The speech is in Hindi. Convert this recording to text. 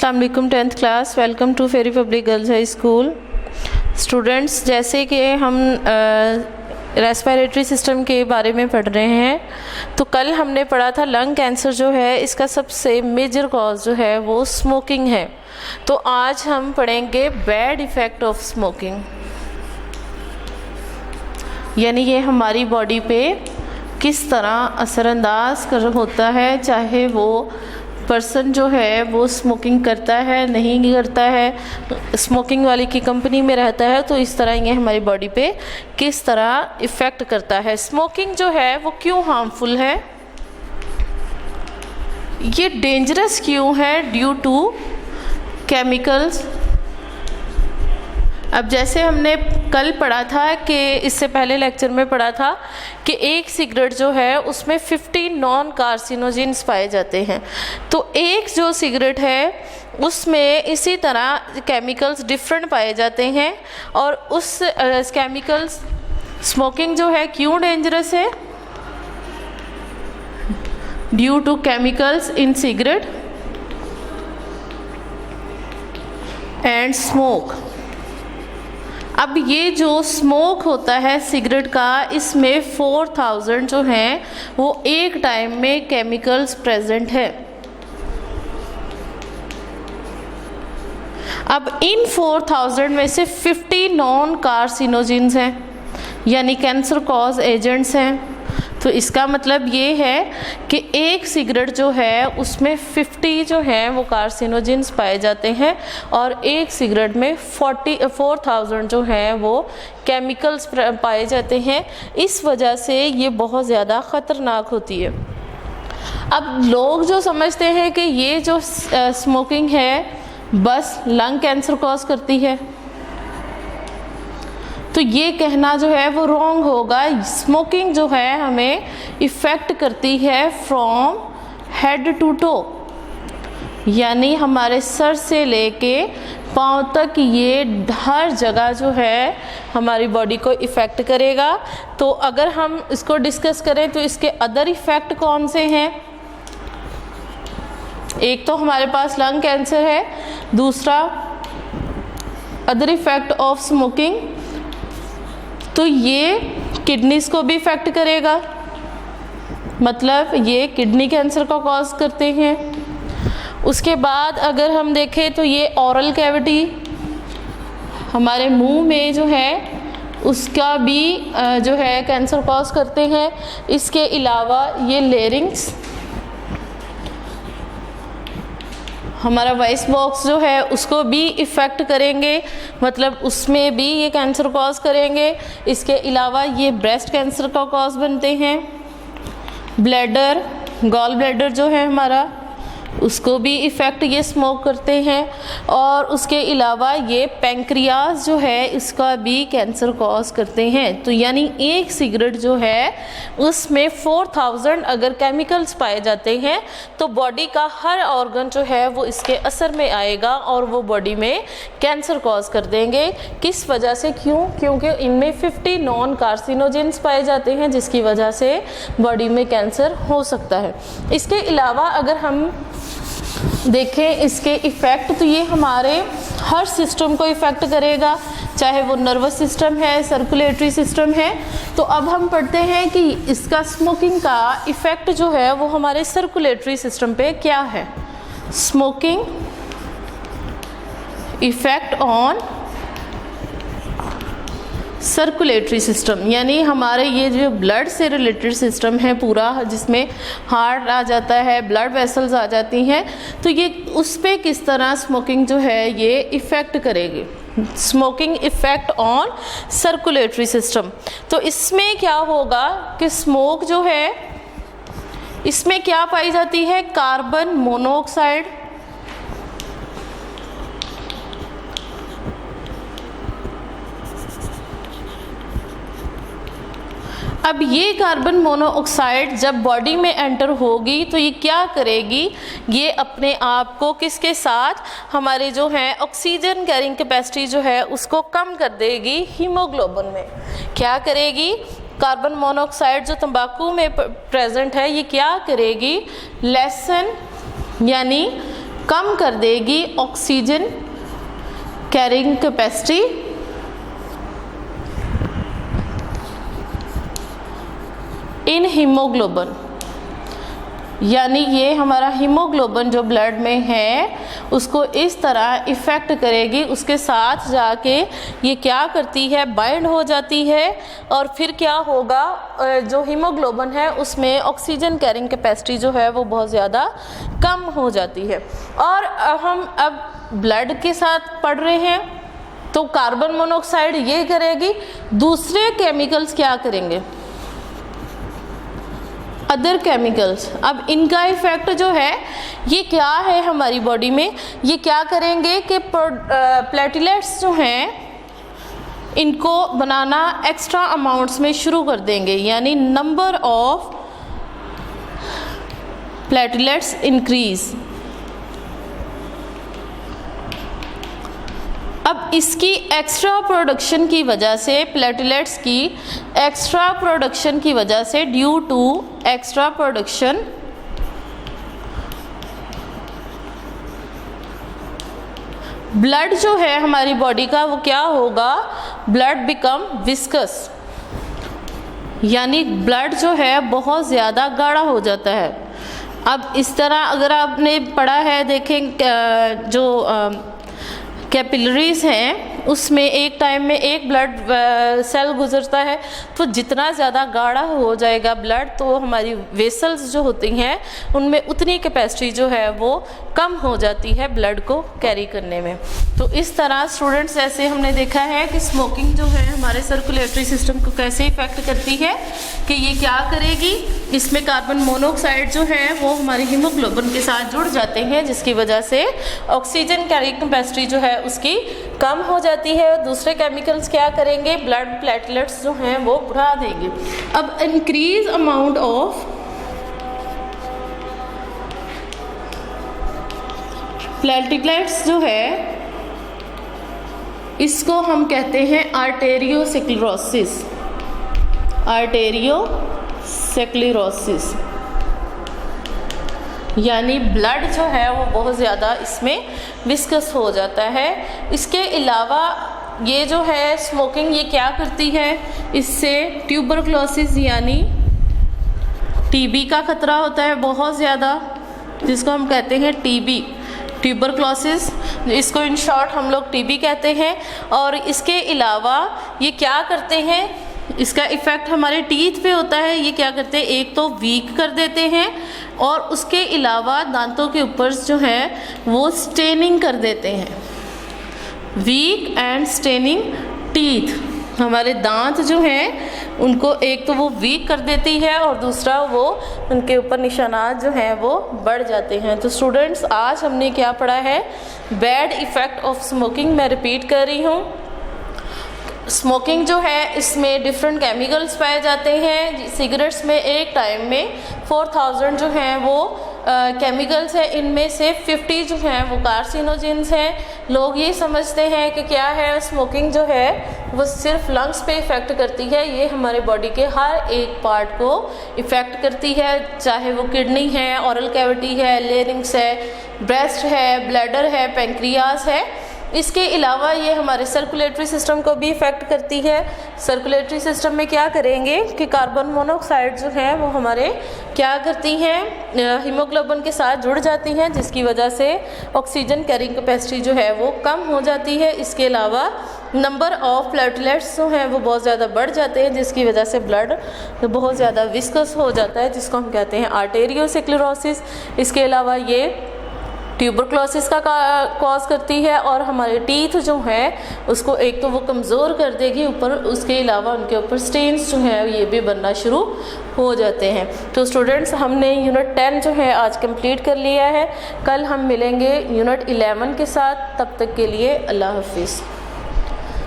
अस्सलाम वालेकुम 10th class, welcome to Ferry public girls high school. Students, जैसे कि हम रेस्पिरेटरी सिस्टम के बारे में पढ़ रहे हैं, तो कल हमने पढ़ा था लंग कैंसर जो है इसका सबसे मेजर कॉज जो है वो स्मोकिंग है। तो आज हम पढ़ेंगे बैड इफ़ेक्ट ऑफ स्मोकिंग, यानी ये हमारी बॉडी पे किस तरह असरअंदाज होता है, चाहे वो पर्सन जो है वो स्मोकिंग करता है नहीं करता है, स्मोकिंग वाली की कंपनी में रहता है, तो इस तरह ये हमारी बॉडी पे किस तरह इफ़ेक्ट करता है। स्मोकिंग जो है वो क्यों हार्मफुल है, ये डेंजरस क्यों है, ड्यू टू केमिकल्स। अब जैसे हमने कल पढ़ा था कि इससे पहले लेक्चर में पढ़ा था कि एक सिगरेट जो है उसमें 50 नॉन कार्सिनोजेंस पाए जाते हैं। तो एक जो सिगरेट है उसमें इसी तरह केमिकल्स डिफरेंट पाए जाते हैं, और उस केमिकल्स स्मोकिंग जो है क्यों डेंजरस है, due to chemicals in cigarette and smoke. अब ये जो स्मोक होता है सिगरेट का, इसमें 4000 जो हैं वो एक टाइम में केमिकल्स प्रेजेंट है। अब इन 4000 में से 50 नॉन कार्सिनोजेंस हैं, यानी कैंसर कॉज एजेंट्स हैं। तो इसका मतलब ये है कि एक सिगरेट जो है उसमें 50 जो हैं वो कार्सिनोजेंस पाए जाते हैं, और एक सिगरेट में 4000 जो हैं वो केमिकल्स पाए जाते हैं। इस वजह से ये बहुत ज़्यादा ख़तरनाक होती है। अब लोग जो समझते हैं कि ये जो स्मोकिंग है बस लंग कैंसर कॉज करती है, तो ये कहना जो है वो रॉन्ग होगा। स्मोकिंग जो है हमें इफ़ेक्ट करती है फ्रॉम हेड टू टो, यानी हमारे सर से लेके पाँव तक ये हर जगह जो है हमारी बॉडी को इफ़ेक्ट करेगा। तो अगर हम इसको डिस्कस करें तो इसके अदर इफ़ेक्ट कौन से हैं, एक तो हमारे पास लंग कैंसर है, दूसरा अदर इफ़ेक्ट ऑफ स्मोकिंग, तो ये किडनीज़ को भी इफ़ेक्ट करेगा, मतलब ये किडनी कैंसर का कॉज करते हैं। उसके बाद अगर हम देखें तो ये ओरल कैविटी, हमारे मुंह में जो है उसका भी जो है कैंसर कॉज करते हैं। इसके अलावा ये लेरिंग्स, हमारा वॉइस बॉक्स जो है उसको भी इफ़ेक्ट करेंगे, मतलब उसमें भी ये कैंसर कॉज करेंगे। इसके अलावा ये ब्रेस्ट कैंसर का कॉज बनते हैं। ब्लैडर, गॉल ब्लैडर जो है हमारा, उसको भी इफ़ेक्ट ये स्मोक करते हैं। और उसके अलावा ये पैंक्रियाज जो है इसका भी कैंसर कॉज करते हैं। तो यानी एक सिगरेट जो है उसमें 4000 अगर केमिकल्स पाए जाते हैं तो बॉडी का हर ऑर्गन जो है वो इसके असर में आएगा और वो बॉडी में कैंसर कॉज कर देंगे। किस वजह से, क्यों? क्योंकि इनमें 50 नॉन कार्सिनोजेंस पाए जाते हैं, जिसकी वजह से बॉडी में कैंसर हो सकता है। इसके अलावा अगर हम देखें इसके इफ़ेक्ट, तो ये हमारे हर सिस्टम को इफ़ेक्ट करेगा, चाहे वो नर्वस सिस्टम है, सर्कुलेटरी सिस्टम है। तो अब हम पढ़ते हैं कि इसका स्मोकिंग का इफ़ेक्ट जो है वो हमारे सर्कुलेटरी सिस्टम पे क्या है। Smoking effect on circulatory system, यानी हमारे ये जो ब्लड से रिलेटेड सिस्टम है पूरा, जिसमें हार्ट आ जाता है, ब्लड वेसल्स आ जाती हैं, तो ये उस पर किस तरह स्मोकिंग जो है ये इफ़ेक्ट करेगी। Smoking effect on circulatory system, तो इसमें क्या होगा कि स्मोक जो है इसमें क्या पाई जाती है, कार्बन मोनोऑक्साइड, अब ये कार्बन मोनोऑक्साइड जब बॉडी में एंटर होगी तो ये क्या करेगी, ये अपने आप को किसके साथ, हमारे जो है ऑक्सीजन कैरिंग कैपेसिटी जो है उसको कम कर देगी हीमोग्लोबिन में। क्या करेगी, कार्बन मोनोऑक्साइड जो तंबाकू में प्रेजेंट है ये क्या करेगी, लेसन यानी कम कर देगी oxygen carrying capacity in haemoglobin, यानी ये हमारा हीमोग्लोबिन जो ब्लड में है उसको इस तरह इफ़ेक्ट करेगी, उसके साथ जाके ये क्या करती है, बाइंड हो जाती है और फिर क्या होगा, जो हीमोग्लोबिन है उसमें ऑक्सीजन कैरिंग कैपेसिटी जो है वो बहुत ज़्यादा कम हो जाती है। और हम अब ब्लड के साथ पढ़ रहे हैं तो कार्बन मोनोऑक्साइड ये करेगी, दूसरे केमिकल्स क्या करेंगे, अदर केमिकल्स। अब इनका इफ़ेक्ट जो है ये क्या है हमारी बॉडी में, ये क्या करेंगे कि प्लेटलेट्स जो हैं इनको बनाना एक्स्ट्रा अमाउंट्स में शुरू कर देंगे, यानी नंबर ऑफ प्लेटलेट्स इंक्रीज। अब इसकी एक्स्ट्रा प्रोडक्शन की वजह से, प्लेटलेट्स की एक्स्ट्रा प्रोडक्शन की वजह से, due to extra production blood जो है हमारी बॉडी का वो क्या होगा, ब्लड बिकम विस्कस, यानी ब्लड जो है बहुत ज़्यादा गाढ़ा हो जाता है। अब इस तरह अगर आपने पढ़ा है, देखें जो कैपिलरीज हैं उसमें एक टाइम में एक ब्लड सेल गुजरता है, तो जितना ज़्यादा गाढ़ा हो जाएगा ब्लड तो हमारी वेसल्स जो होती हैं उनमें उतनी कैपेसिटी जो है वो कम हो जाती है ब्लड को कैरी करने में। तो इस तरह स्टूडेंट्स ऐसे हमने देखा है कि स्मोकिंग जो है हमारे सर्कुलेटरी सिस्टम को कैसे इफ़ेक्ट करती है, कि ये क्या करेगी, इसमें कार्बन मोनोऑक्साइड जो है वो हमारी हीमोग्लोबिन के साथ जुड़ जाते हैं, जिसकी वजह से ऑक्सीजन कैरिंग कैपेसिटी जो है उसकी कम हो जाती है। दूसरे केमिकल्स क्या करेंगे, ब्लड प्लेटलेट्स जो हैं वो बढ़ा देंगे। अब इंक्रीज अमाउंट ऑफ प्लेटलेट्स जो है इसको हम कहते हैं आर्टेरियोस्क्लेरोसिस, आर्टेरियोस्क्लेरोसिस, यानी ब्लड जो है वो बहुत ज़्यादा इसमें विस्कस हो जाता है। इसके अलावा ये जो है स्मोकिंग ये क्या करती है, इससे ट्यूबरक्लोसिस यानी टीबी का खतरा होता है बहुत ज़्यादा, जिसको हम कहते हैं टीबी, ट्यूबरक्लोसिस, इसको इन शॉर्ट हम लोग टीबी कहते हैं। और इसके अलावा ये क्या करते हैं, इसका इफ़ेक्ट हमारे टीथ पे होता है। ये क्या करते हैं, एक तो वीक कर देते हैं और उसके अलावा दांतों के ऊपर जो है वो स्टेनिंग कर देते हैं, वीक एंड स्टेनिंग टीथ। हमारे दांत जो हैं उनको एक तो वो वीक कर देती है और दूसरा वो उनके ऊपर निशानात जो हैं वो बढ़ जाते हैं। तो स्टूडेंट्स आज हमने क्या पढ़ा है, बैड इफ़ेक्ट ऑफ स्मोकिंग। मैं रिपीट कर रही हूँ, स्मोकिंग जो है इसमें डिफरेंट केमिकल्स पाए जाते हैं। सिगरेट्स में एक टाइम में 4000 जो हैं वो केमिकल्स हैं, इनमें से 50 जो हैं वो कार्सिनोजेंस हैं। लोग ये समझते हैं कि क्या है, स्मोकिंग जो है वो सिर्फ लंग्स पे इफ़ेक्ट करती है। ये हमारे बॉडी के हर एक पार्ट को इफ़ेक्ट करती है, चाहे वो किडनी है, ऑरल कैविटी है, लेरिंग्स है, ब्रेस्ट है, ब्लैडर है, पेंक्रियास है। इसके अलावा ये हमारे सर्कुलेटरी सिस्टम को भी इफ़ेक्ट करती है। सर्कुलेटरी सिस्टम में क्या करेंगे कि कार्बन मोनोऑक्साइड जो है वो हमारे क्या करती हैं, हीमोग्लोबिन के साथ जुड़ जाती हैं, जिसकी वजह से ऑक्सीजन कैरिंग कैपेसिटी जो है वो कम हो जाती है। इसके अलावा नंबर ऑफ प्लेटलेट्स जो हैं वो बहुत ज़्यादा बढ़ जाते हैं, जिसकी वजह से ब्लड बहुत ज़्यादा विस्कस हो जाता है, जिसको हम कहते हैं आर्टेरियोस्क्लेरोसिस। इसके अलावा ये ट्यूबरक्लोसिस का कॉज करती है और हमारे टीथ जो हैं उसको एक तो वो कमज़ोर कर देगी, ऊपर उसके अलावा उनके ऊपर स्टेन्स जो हैं ये भी बनना शुरू हो जाते हैं। तो स्टूडेंट्स हमने यूनिट 10 जो है आज कंप्लीट कर लिया है। कल हम मिलेंगे यूनिट 11 के साथ। तब तक के लिए अल्लाह हाफिज़।